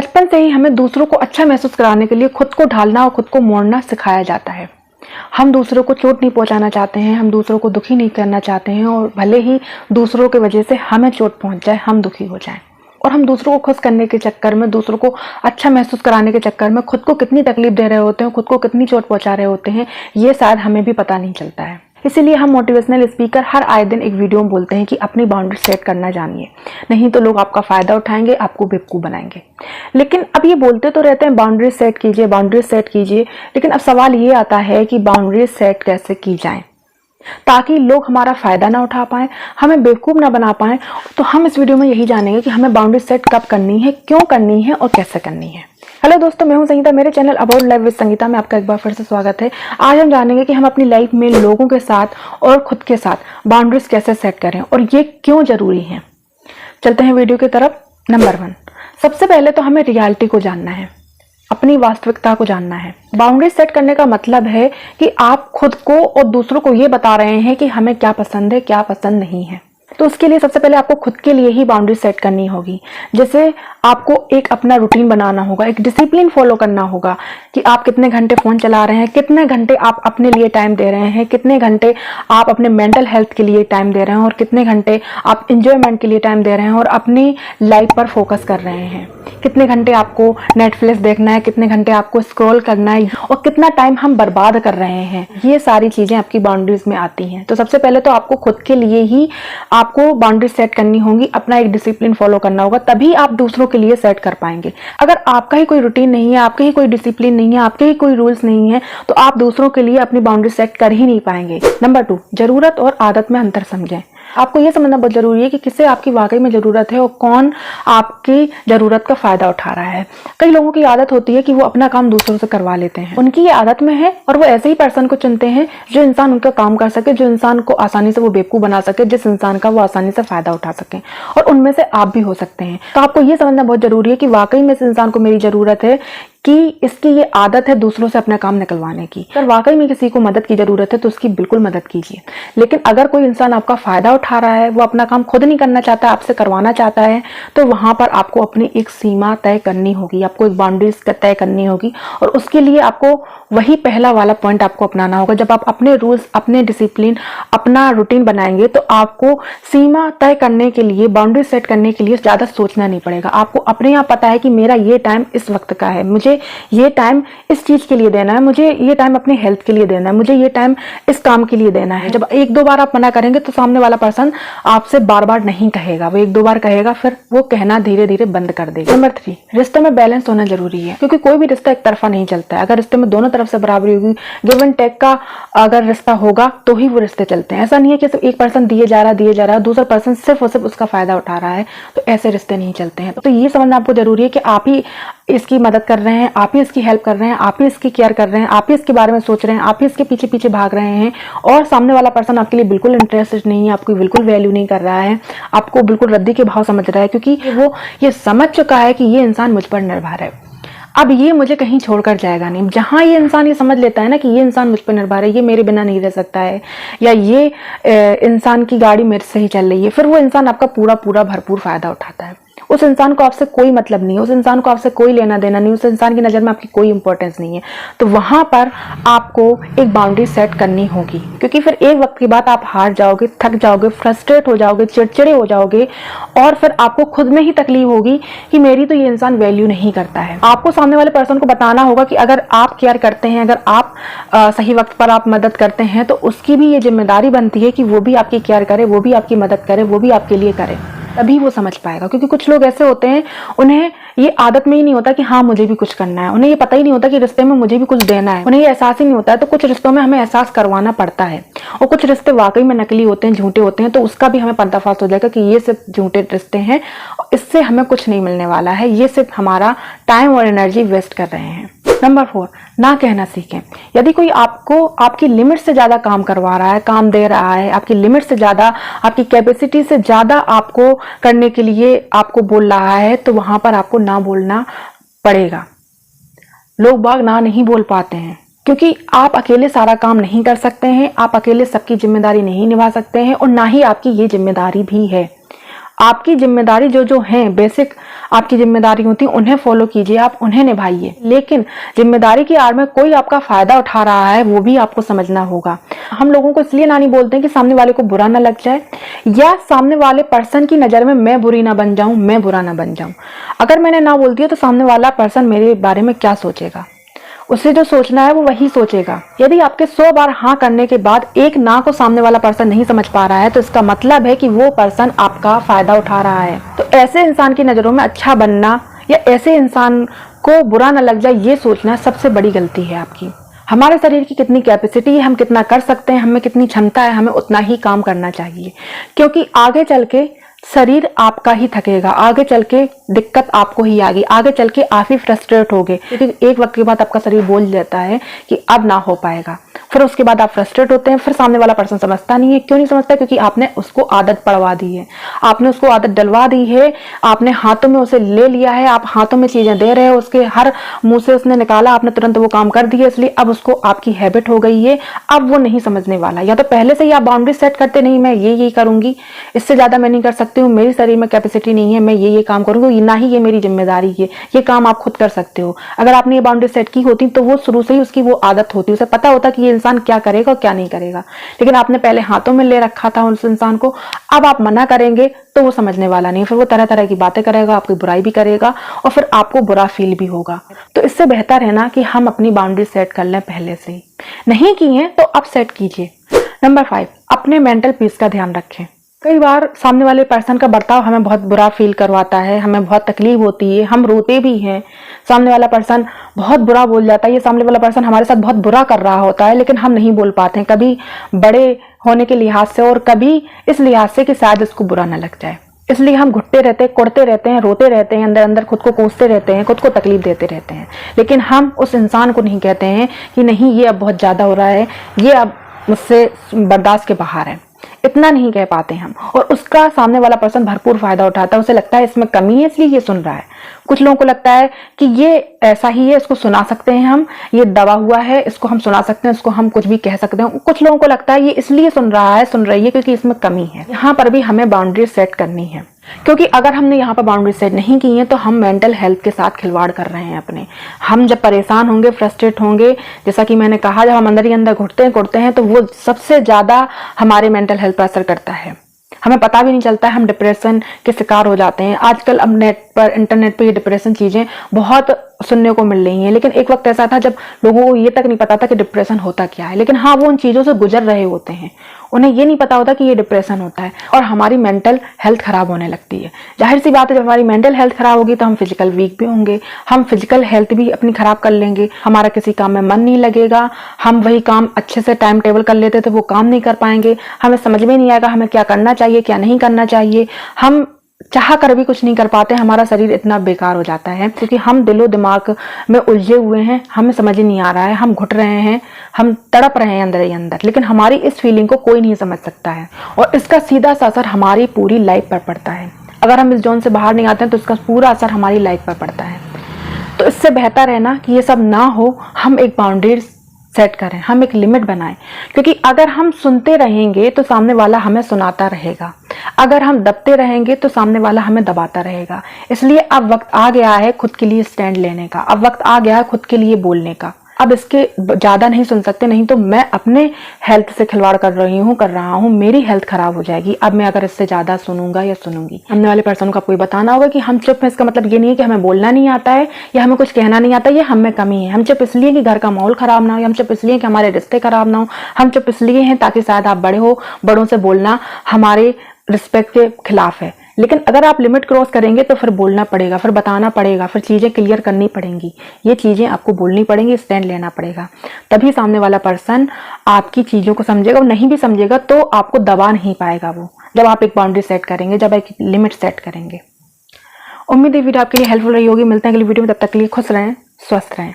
बचपन से ही हमें दूसरों को अच्छा महसूस कराने के लिए खुद को ढालना और खुद को मोड़ना सिखाया जाता है। हम दूसरों को चोट नहीं पहुंचाना चाहते हैं, हम दूसरों को दुखी नहीं करना चाहते हैं, और भले ही दूसरों की वजह से हमें चोट पहुंच जाए, हम दुखी हो जाएं, और हम दूसरों को खुश करने के चक्कर में, दूसरों को अच्छा महसूस कराने के चक्कर में खुद को कितनी तकलीफ दे रहे होते हैं, खुद को कितनी चोट पहुंचा रहे होते हैं, ये शायद हमें भी पता नहीं चलता है। इसीलिए हम मोटिवेशनल स्पीकर हर आए दिन एक वीडियो में बोलते हैं कि अपनी बाउंड्री सेट करना जानिए, नहीं तो लोग आपका फायदा उठाएंगे, आपको बेवकूफ़ बनाएंगे। लेकिन अब ये बोलते तो रहते हैं बाउंड्री सेट कीजिए, बाउंड्री सेट कीजिए, लेकिन अब सवाल ये आता है कि बाउंड्री सेट कैसे की जाए ताकि लोग हमारा फायदा ना उठा पाएं, हमें बेवकूफ़ ना बना पाएं। तो हम इस वीडियो में यही जानेंगे कि हमें बाउंड्री सेट कब करनी है, क्यों करनी है और कैसे करनी है। हेलो दोस्तों, मैं हूं संगीता, मेरे channel about life with Sangeeta में आपका एक बार फिर से स्वागत है। आज हम जानेंगे कि हम अपनी लाइफ में लोगों के साथ और खुद के साथ बाउंड्रीज कैसे सेट करें और ये क्यों जरूरी है। चलते हैं वीडियो की तरफ। नंबर 1, सबसे पहले तो हमें रियलिटी को जानना है, अपनी वास्तविकता को जानना है। बाउंड्री सेट करने का मतलब है कि आप खुद को और दूसरों को ये बता रहे हैं कि हमें क्या पसंद है, क्या पसंद नहीं है। तो उसके लिए सबसे पहले आपको खुद के लिए ही बाउंड्री सेट करनी होगी। जैसे आपको एक अपना रूटीन बनाना होगा, एक डिसिप्लिन फॉलो करना होगा कि आप कितने घंटे फ़ोन चला रहे हैं, कितने घंटे आप अपने लिए टाइम दे रहे हैं, कितने घंटे आप अपने मेंटल हेल्थ के लिए टाइम दे रहे हैं, और कितने घंटे आप इंजॉयमेंट के लिए टाइम दे रहे हैं और अपनी लाइफ पर फोकस कर रहे हैं। कितने घंटे आपको नेटफ्लिक्स देखना है, कितने घंटे आपको स्क्रॉल करना है, और कितना टाइम हम बर्बाद कर रहे हैं। ये सारी चीज़ें आपकी बाउंड्रीज में आती हैं। तो सबसे पहले तो आपको खुद के लिए ही आपको बाउंड्री सेट करनी होगी, अपना एक डिसिप्लिन फॉलो करना होगा, तभी आप दूसरों के लिए सेट कर पाएंगे। अगर आपका ही कोई रूटीन नहीं है, आपके ही कोई डिसिप्लिन नहीं है, आपके ही कोई रूल्स नहीं है, तो आप दूसरों के लिए अपनी बाउंड्री सेट कर ही नहीं पाएंगे। नंबर 2, जरूरत और आदत में अंतर समझें। आपको यह समझना बहुत जरूरी है कि किसे आपकी वाकई में जरूरत है और कौन आपकी जरूरत का फायदा उठा रहा है। कई लोगों की आदत होती है कि वो अपना काम दूसरों से करवा लेते हैं, उनकी ये आदत में है, और वो ऐसे ही पर्सन को चुनते हैं जो इंसान उनका काम कर सके, जो इंसान को आसानी से वो बेवकूफ बना सके, जिस इंसान का वो आसानी से फायदा उठा सके, और उनमें से आप भी हो सकते हैं। तो आपको ये समझना बहुत जरूरी है कि वाकई में इस इंसान को मेरी जरूरत है, कि इसकी ये आदत है दूसरों से अपना काम निकलवाने की। अगर वाकई में किसी को मदद की जरूरत है तो उसकी बिल्कुल मदद कीजिए। लेकिन अगर कोई इंसान आपका फायदा उठा रहा है, वो अपना काम खुद नहीं करना चाहता, आपसे करवाना चाहता है, तो वहां पर आपको अपनी एक सीमा तय करनी होगी, आपको एक बाउंड्रीज तय करनी होगी, और उसके लिए आपको वही पहला वाला पॉइंट आपको अपनाना होगा। जब आप अपने रूल्स, अपने डिसिप्लिन, अपना रूटीन बनाएंगे तो आपको सीमा तय करने के लिए, बाउंड्री सेट करने के लिए ज्यादा सोचना नहीं पड़ेगा। आपको अपने आप पता है कि मेरा ये टाइम इस वक्त का है, मुझे ये टाइम इस चीज के लिए देना है, मुझे ये टाइम अपनी हेल्थ के लिए देना है, मुझे ये टाइम इस काम के लिए देना है। जब एक दो बार आप मना करेंगे तो सामने वाला पर्सन आपसे बार बार नहीं कहेगा, वो एक दो बार कहेगा, फिर वो कहना धीरे धीरे बंद कर देगा। नंबर 3, रिश्ते में बैलेंस होना जरूरी है, क्योंकि कोई भी रिश्ता एक तरफा नहीं चलता है। अगर रिश्ते में दोनों तरफ से बराबरी होगी, गिव एंड टेक का अगर रिश्ता होगा तो ही वो रिश्ते चलते हैं। ऐसा नहीं है कि सिर्फ एक पर्सन दिए जा रहा है, दूसरा पर्सन सिर्फ और सिर्फ उसका फायदा उठा रहा है, तो ऐसे रिश्ते नहीं चलते हैं। तो ये समझना आपको जरूरी है कि आप ही इसकी मदद कर रहे हैं, आप ही इसकी हेल्प कर रहे हैं, आप ही इसकी केयर कर रहे हैं, आप ही इसके बारे में सोच रहे हैं, आप ही इसके पीछे पीछे भाग रहे हैं, और सामने वाला पर्सन आपके लिए बिल्कुल इंटरेस्टेड नहीं है, आपको बिल्कुल वैल्यू नहीं कर रहा है, आपको बिल्कुल रद्दी के भाव समझ रहा है, क्योंकि वो ये समझ चुका है कि ये इंसान मुझ पर निर्भर है, अब ये मुझे कहीं छोड़कर जाएगा नहीं। जहां ये इंसान ये समझ लेता है ना कि ये इंसान मुझ पर निर्भर है, ये मेरे बिना नहीं रह सकता है, या ये इंसान की गाड़ी मेरे से ही चल रही है, फिर वो इंसान आपका पूरा पूरा भरपूर फायदा उठाता है। उस इंसान को आपसे कोई मतलब नहीं है, उस इंसान को आपसे कोई लेना देना नहीं, उस इंसान की नज़र में आपकी कोई इंपॉर्टेंस नहीं है। तो वहां पर आपको एक बाउंड्री सेट करनी होगी, क्योंकि फिर एक वक्त के बाद आप हार जाओगे, थक जाओगे, फ्रस्ट्रेट हो जाओगे, चिड़चिड़े हो जाओगे, और फिर आपको खुद में ही तकलीफ होगी कि मेरी तो ये इंसान वैल्यू नहीं करता है। आपको सामने वाले पर्सन को बताना होगा कि अगर आप केयर करते हैं, अगर आप सही वक्त पर आप मदद करते हैं, तो उसकी भी ये जिम्मेदारी बनती है कि वो भी आपकी केयर करे, वो भी आपकी मदद करे, वो भी आपके लिए करे, तभी वो समझ पाएगा। क्योंकि कुछ लोग ऐसे होते हैं, उन्हें ये आदत में ही नहीं होता कि हाँ मुझे भी कुछ करना है, उन्हें ये पता ही नहीं होता कि रिश्ते में मुझे भी कुछ देना है, उन्हें ये एहसास ही नहीं होता है। तो कुछ रिश्तों में हमें एहसास करवाना पड़ता है, और कुछ रिश्ते वाकई में नकली होते हैं, झूठे होते हैं, तो उसका भी हमें पर्दाफाश हो जाएगा कि ये सिर्फ झूठे रिश्ते हैं, इससे हमें कुछ नहीं मिलने वाला है, ये सिर्फ हमारा टाइम और एनर्जी वेस्ट कर रहे हैं। नंबर 4, ना कहना सीखें। यदि कोई आपको आपकी लिमिट से ज्यादा काम करवा रहा है, काम दे रहा है, आपकी लिमिट से ज्यादा, आपकी कैपेसिटी से ज्यादा आपको करने के लिए आपको बोल रहा है, तो वहां पर आपको ना बोलना पड़ेगा। लोग बाग ना नहीं बोल पाते हैं, क्योंकि आप अकेले सारा काम नहीं कर सकते हैं, आप अकेले सबकी जिम्मेदारी नहीं निभा सकते हैं, और ना ही आपकी ये जिम्मेदारी भी है। आपकी जिम्मेदारी जो जो है, बेसिक आपकी जिम्मेदारी होती है, उन्हें फॉलो कीजिए, आप उन्हें निभाइए। लेकिन जिम्मेदारी की आड़ में कोई आपका फायदा उठा रहा है, वो भी आपको समझना होगा। हम लोगों को इसलिए ना नहीं बोलते हैं कि सामने वाले को बुरा ना लग जाए, या सामने वाले पर्सन की नजर में मैं बुरी ना बन जाऊं, मैं बुरा ना बन जाऊं। अगर मैंने ना बोल दिया तो सामने वाला पर्सन मेरे बारे में क्या सोचेगा? उसे जो सोचना है वो वही सोचेगा। यदि आपके 100 बार हाँ करने के बाद एक ना को सामने वाला पर्सन नहीं समझ पा रहा है, तो इसका मतलब है कि वो पर्सन आपका फायदा उठा रहा है। तो ऐसे इंसान की नजरों में अच्छा बनना या ऐसे इंसान को बुरा न लग जाए, ये सोचना सबसे बड़ी गलती है आपकी। हमारे शरीर की कितनी कैपेसिटी है, हम कितना कर सकते हैं, हमें कितनी क्षमता है, हमें उतना ही काम करना चाहिए। क्योंकि आगे चल के शरीर आपका ही थकेगा, आगे चल के दिक्कत आपको ही आएगी, आगे चल के आप ही फ्रस्ट्रेट होगे, क्योंकि एक वक्त के बाद आपका शरीर बोल देता है कि अब ना हो पाएगा। फिर उसके बाद आप फ्रस्ट्रेट होते हैं, फिर सामने वाला पर्सन समझता नहीं है। क्यों नहीं समझता? क्योंकि आपने उसको आदत पड़वा दी है, आपने उसको आदत डलवा दी है, आपने हाथों में उसे ले लिया है, आप हाथों में चीजें दे रहे हो, उसके हर मुंह से उसने निकाला, आपने तुरंत वो काम कर दिया, इसलिए अब उसको आपकी हैबिट हो गई है। अब वो नहीं समझने वाला। या तो पहले से ही आप बाउंड्री सेट करते, नहीं मैं ये करूंगी, इससे ज्यादा मैं नहीं कर सकती हूँ, मेरे शरीर में कैपेसिटी नहीं है, मैं ये काम करूंगी, ना ही ये मेरी जिम्मेदारी है, ये काम आप खुद कर सकते हो। अगर आपने ये बाउंड्री सेट की होती तो वो शुरू से ही उसकी वो आदत होती, उसे पता होता कि ये इंसान क्या करेगा और क्या नहीं करेगा। लेकिन आपने पहले हाथों में ले रखा था उस इंसान को, अब आप मना करेंगे तो वो समझने वाला नहीं, फिर वो तरह तरह की बातें करेगा, आपकी बुराई भी करेगा और फिर आपको बुरा फील भी होगा। तो इससे बेहतर है ना कि हम अपनी बाउंड्री सेट कर लें पहले से ही। नहीं की है तो अब सेट कीजिए। नंबर 5, अपने मेंटल पीस का ध्यान रखें। कई बार सामने वाले पर्सन का बर्ताव हमें बहुत बुरा फील करवाता है, हमें बहुत तकलीफ होती है, हम रोते भी हैं। सामने वाला पर्सन बहुत बुरा बोल जाता है, ये सामने वाला पर्सन हमारे साथ बहुत बुरा कर रहा होता है, लेकिन हम नहीं बोल पाते हैं, कभी बड़े होने के लिहाज से और कभी इस लिहाज से कि शायद इसको बुरा ना लग जाए। इसलिए हम घुटते रहते हैं, कुड़ते रहते हैं, रोते रहते हैं, अंदर अंदर खुद को कोसते रहते हैं, खुद को तकलीफ देते रहते हैं। लेकिन हम उस इंसान को नहीं कहते हैं कि नहीं ये अब बहुत ज्यादा हो रहा है, ये अब मुझसे बर्दाश्त के बाहर है, इतना नहीं कह पाते हम। और उसका सामने वाला पर्सन भरपूर फायदा उठाता है, उसे लगता है इसमें कमी है इसलिए ये सुन रहा है। कुछ लोगों को लगता है कि ये ऐसा ही है, इसको सुना सकते हैं हम, ये दबा हुआ है, इसको हम सुना सकते हैं, इसको हम कुछ भी कह सकते हैं। कुछ लोगों को लगता है ये इसलिए सुन रहा है, सुन रही है क्योंकि इसमें कमी है। यहाँ पर भी हमें बाउंड्री सेट करनी है, क्योंकि अगर हमने यहाँ पर बाउंड्री सेट नहीं की है तो हम मेंटल हेल्थ के साथ खिलवाड़ कर रहे हैं अपने। हम जब परेशान होंगे, फ्रस्ट्रेट होंगे, जैसा कि मैंने कहा, जब हम अंदर ही अंदर घुटते हैं तो वो सबसे ज्यादा हमारे मेंटल हेल्थ पर असर करता है। हमें पता भी नहीं चलता है, हम डिप्रेशन के शिकार हो जाते हैं। आजकल अब इंटरनेट पर ये डिप्रेशन चीजें बहुत सुनने को मिल रही हैं, लेकिन एक वक्त ऐसा था जब लोगों को ये तक नहीं पता था कि डिप्रेशन होता क्या है। लेकिन हाँ, वो उन चीजों से गुजर रहे होते हैं, उन्हें ये नहीं पता होता कि ये डिप्रेशन होता है, और हमारी मेंटल हेल्थ खराब होने लगती है। जाहिर सी बात है, जब हमारी मेंटल हेल्थ खराब होगी तो हम फिजिकल वीक भी होंगे, हम फिजिकल हेल्थ भी अपनी खराब कर लेंगे, हमारा किसी काम में मन नहीं लगेगा, हम वही काम अच्छे से टाइम टेबल कर लेते थे वो काम नहीं कर पाएंगे, हमें समझ में नहीं आएगा हमें क्या करना चाहिए क्या नहीं करना चाहिए, हम चाह कर भी कुछ नहीं कर पाते। हमारा शरीर इतना बेकार हो जाता है क्योंकि हम दिलो दिमाग में उलझे हुए हैं, हमें समझ ही नहीं आ रहा है, हम घुट रहे हैं, हम तड़प रहे हैं अंदर ही अंदर। लेकिन हमारी इस फीलिंग को कोई नहीं समझ सकता है और इसका सीधा सा असर हमारी पूरी लाइफ पर पड़ता है। अगर हम इस जोन से बाहर नहीं आते हैं तो इसका पूरा असर हमारी लाइफ पर पड़ता है। तो इससे बेहतर है ना कि ये सब ना हो, हम एक बाउंड्री सेट करें, हम एक लिमिट बनाएं। क्योंकि अगर हम सुनते रहेंगे तो सामने वाला हमें सुनाता रहेगा, अगर हम दबते रहेंगे तो सामने वाला हमें दबाता रहेगा। इसलिए अब वक्त आ गया है खुद के लिए स्टैंड लेने का, अब वक्त आ गया है खुद के लिए बोलने का। अब इसके ज्यादा नहीं सुन सकते, नहीं तो मैं अपने हेल्थ से खिलवाड़ कर रहा हूँ, मेरी हेल्थ खराब हो जाएगी। अब मैं अगर इससे ज्यादा सुनूंगा या सुनूंगी, सामने वाले पर्सन को आपको बताना होगा कि हम चुप हैं। इसका मतलब ये नहीं है कि हमें बोलना नहीं आता है या हमें कुछ कहना नहीं आता, ये हम में कमी है। हम चुप इसलिए कि घर का माहौल खराब ना हो, हम चुप इसलिए कि हमारे रिश्ते खराब ना हो, हम चुप इसलिए हैं ताकि शायद आप बड़े हो, बड़ों से बोलना हमारे रिस्पेक्ट के खिलाफ है। लेकिन अगर आप लिमिट क्रॉस करेंगे तो फिर बोलना पड़ेगा, फिर बताना पड़ेगा, फिर चीजें क्लियर करनी पड़ेंगी, ये चीजें आपको बोलनी पड़ेंगी, स्टैंड लेना पड़ेगा। तभी सामने वाला पर्सन आपकी चीजों को समझेगा। और नहीं भी समझेगा तो आपको दबा नहीं पाएगा वो, जब आप एक बाउंड्री सेट करेंगे, जब एक लिमिट सेट करेंगे। उम्मीद है वीडियो आपके लिए हेल्पफुल रही होगी। मिलते हैं अगली वीडियो में, तब तक के लिए खुश रहें, स्वस्थ रहें।